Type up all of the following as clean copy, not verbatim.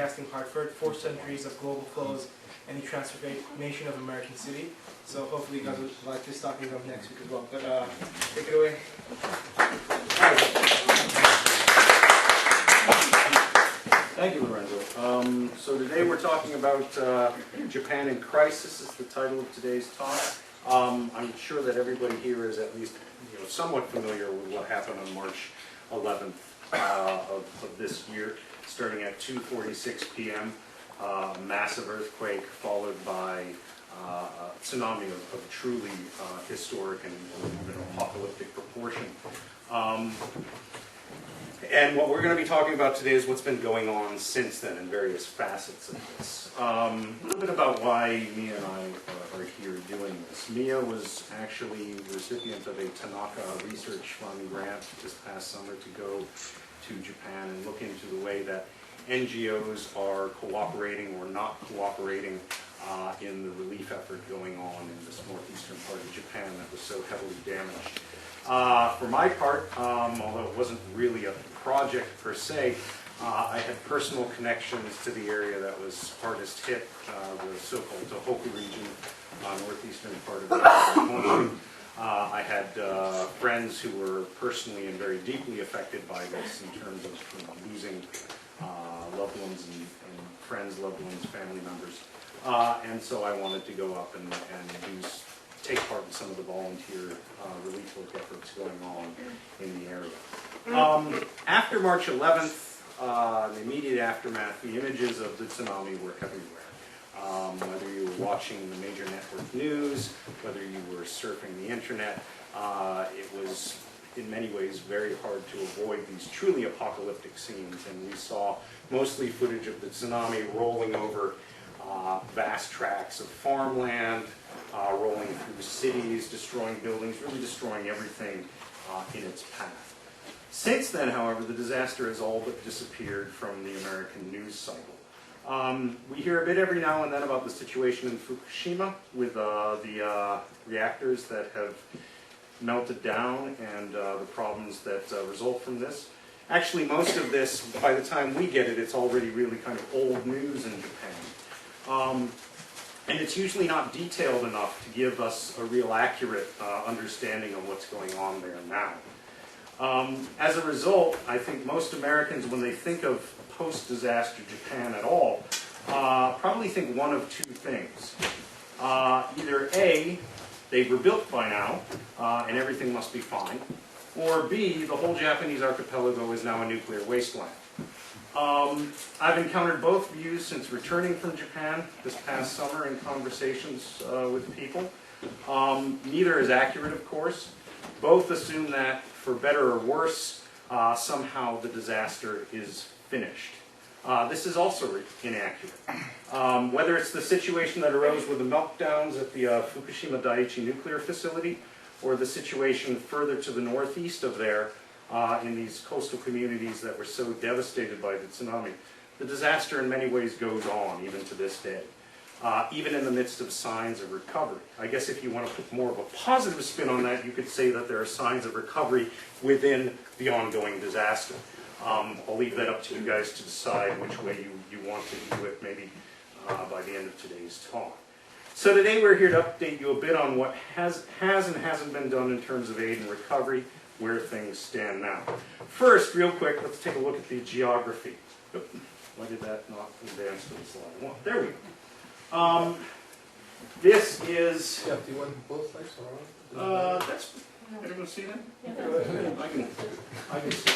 Casting Hartford, 4 centuries of global flows and the transformation of American City. So hopefully you guys will like this talking about next week as well. But take it away. Thank you, Lorenzo. So today we're talking about Japan in Crisis is the title of today's talk. I'm sure that everybody here is at least somewhat familiar with what happened on March 11th of this year, starting at 2:46 p.m. A massive earthquake followed by a tsunami of truly historic and even apocalyptic proportion. And what we're going to be talking about today is what's been going on since then in various facets of this. A little bit about why Mia and I are here doing this. Mia was actually the recipient of a Tanaka Research Fund grant this past summer to go to Japan and look into the way that NGOs are cooperating or not cooperating in the relief effort going on in this northeastern part of Japan that was so heavily damaged. For my part, although it wasn't really a project per se, I had personal connections to the area that was hardest hit, the so-called Tohoku region, northeastern part of the country. I had friends who were personally and very deeply affected by this in terms of losing loved ones and friends, loved ones, family members. And so I wanted to go up and take part in some of the volunteer relief work efforts going on in the area. After March 11th, the immediate aftermath, the images of the tsunami were everywhere. Whether you were watching the major network news, whether you were surfing the internet, it was in many ways very hard to avoid these truly apocalyptic scenes. And we saw mostly footage of the tsunami rolling over vast tracts of farmland, rolling through cities, destroying buildings, really destroying everything in its path. Since then, however, the disaster has all but disappeared from the American news cycle. We hear a bit every now and then about the situation in Fukushima with the reactors that have melted down and the problems that result from this. Actually, most of this, by the time we get it, it's already really kind of old news in Japan. And it's usually not detailed enough to give us a real accurate understanding of what's going on there now. As a result, I think most Americans, when they think of post-disaster Japan at all, probably think one of two things. Either A, they were built by now, and everything must be fine, or B, the whole Japanese archipelago is now a nuclear wasteland. I've encountered both views since returning from Japan this past summer in conversations with people. Neither is accurate, of course. Both assume that, for better or worse, somehow the disaster is finished. This is also inaccurate. Whether it's the situation that arose with the meltdowns at the Fukushima Daiichi nuclear facility, or the situation further to the northeast of there, in these coastal communities that were so devastated by the tsunami, the disaster in many ways goes on even to this day, even in the midst of signs of recovery. I guess if you want to put more of a positive spin on that, you could say that there are signs of recovery within the ongoing disaster. I'll leave that up to you guys to decide which way you want to do it, maybe by the end of today's talk. So today we're here to update you a bit on what has and hasn't been done in terms of aid and recovery, where things stand now. First, real quick, let's take a look at the geography. Oop, why did that not advance to the slide? Well, there we go. This is... Yeah, do you want both sides or that's... Everyone see that? Yeah. I can see.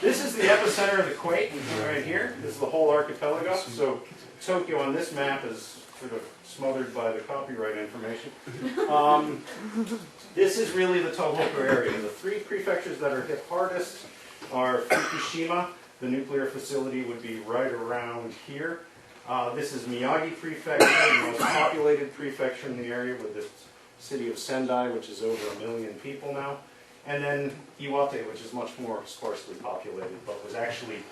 This is the epicenter of the quake, right here. This is the whole archipelago. So Tokyo on this map is sort of smothered by the copyright information. This is really the Tohoku area. The three prefectures that are hit hardest are Fukushima. The nuclear facility would be right around here. This is Miyagi Prefecture, the most populated prefecture in the area, with the city of Sendai, which is over 1 million people now. And then Iwate, which is much more sparsely populated, but was actually,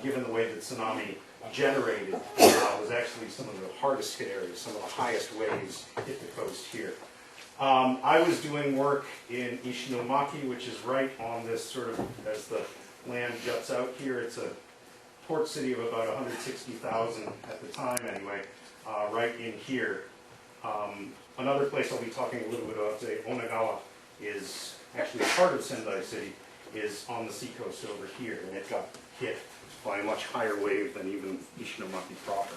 given the way that tsunami generated, was actually some of the hardest hit areas, some of the highest waves hit the coast here. I was doing work in Ishinomaki, which is right on this sort of, as the land juts out here, it's a port city of about 160,000 at the time anyway, right in here. Another place I'll be talking a little bit about today, Onagawa, is actually part of Sendai City, is on the seacoast over here, and it got hit by a much higher wave than even Ishinomaki proper.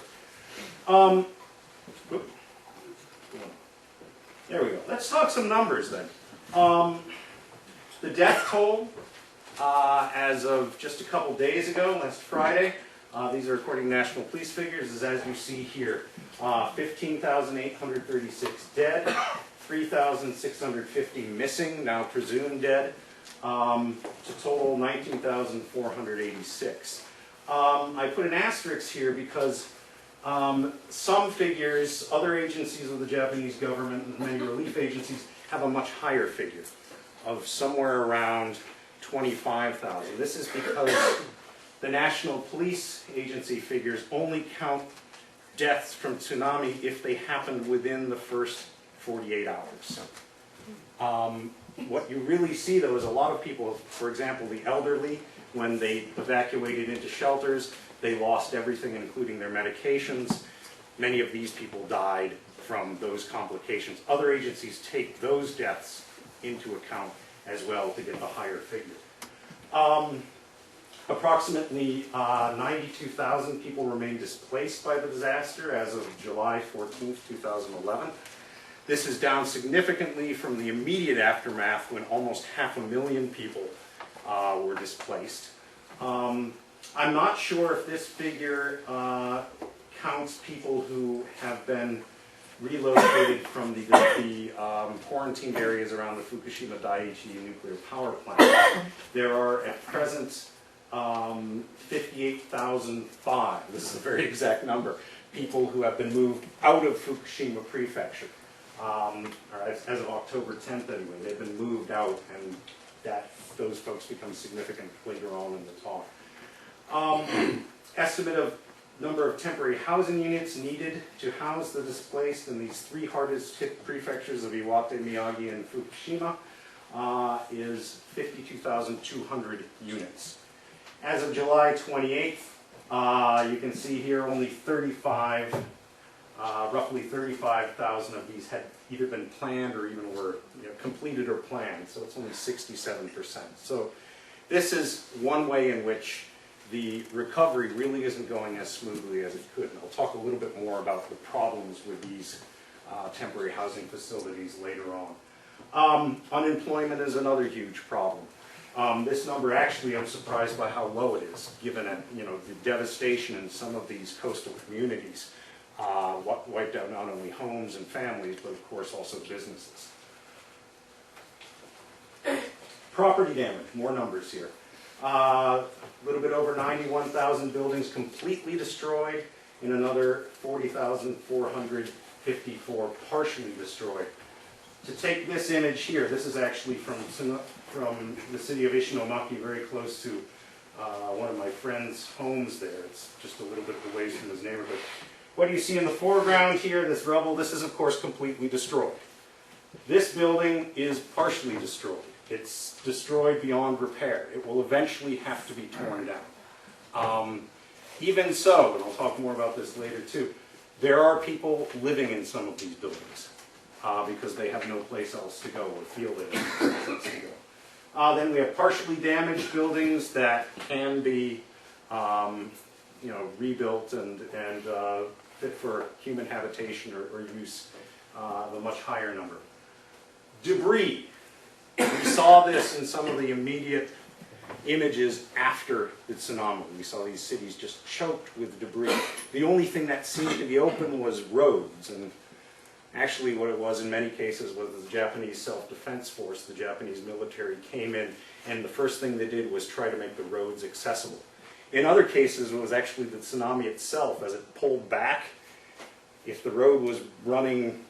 There we go. Let's talk some numbers then. The death toll, as of just a couple days ago, last Friday, these are according to national police figures, is as you see here. 15,836 dead, 3,650 missing, now presumed dead, to total 19,486. I put an asterisk here because some figures, other agencies of the Japanese government and many relief agencies have a much higher figure of somewhere around 25,000. This is because the National Police Agency figures only count deaths from tsunami if they happened within the first 48 hours. What you really see, though, is a lot of people, for example, the elderly, when they evacuated into shelters, they lost everything, including their medications. Many of these people died from those complications. Other agencies take those deaths into account as well to get the higher figure. Approximately 92,000 people remain displaced by the disaster as of July 14th, 2011. This is down significantly from the immediate aftermath when almost 500,000 people were displaced. I'm not sure if this figure counts people who have been relocated from the quarantined areas around the Fukushima Daiichi nuclear power plant. There are at present 58,005, this is a very exact number, people who have been moved out of Fukushima Prefecture. Or as of October 10th anyway, they've been moved out, and those folks become significant later on in the talk. Estimate of number of temporary housing units needed to house the displaced in these three hardest hit prefectures of Iwate, Miyagi, and Fukushima is 52,200 units. As of July 28th, you can see here only roughly 35,000 of these had either been planned or even were completed or planned, so it's only 67%. So this is one way in which the recovery really isn't going as smoothly as it could. And I'll talk a little bit more about the problems with these temporary housing facilities later on. Unemployment is another huge problem. This number, actually, I'm surprised by how low it is, given the devastation in some of these coastal communities. Wiped out not only homes and families, but of course also businesses. Property damage, more numbers here. A little bit over 91,000 buildings completely destroyed, and another 40,454 partially destroyed. To take this image here, this is actually from the city of Ishinomaki, very close to one of my friend's homes there. It's just a little bit away from his neighborhood. What do you see in the foreground here, this rubble? This is, of course, completely destroyed. This building is partially destroyed. It's destroyed beyond repair. It will eventually have to be torn down. Even so, and I'll talk more about this later too, there are people living in some of these buildings because they have no place else to go or feel they have no place else to go. Then we have partially damaged buildings that can be rebuilt and fit for human habitation or use, the much higher number. Debris. We saw this in some of the immediate images after the tsunami. We saw these cities just choked with debris. The only thing that seemed to be open was roads, and actually what it was in many cases was the Japanese self-defense force, the Japanese military came in, and the first thing they did was try to make the roads accessible. In other cases, it was actually the tsunami itself, as it pulled back. If the road was running,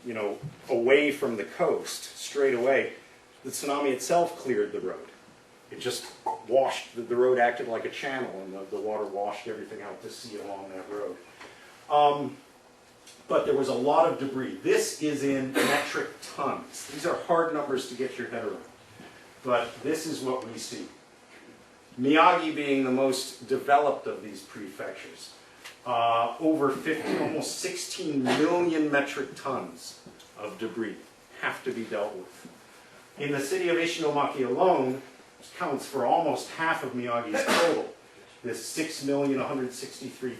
away from the coast, straight away, the tsunami itself cleared the road. It just washed, the road acted like a channel, and the water washed everything out to sea along that road. But there was a lot of debris. This is in metric tons. These are hard numbers to get your head around. But this is what we see. Miyagi being the most developed of these prefectures. Over 50, almost 16 million metric tons of debris have to be dealt with. In the city of Ishinomaki alone, which counts for almost half of Miyagi's total, this 6,163,000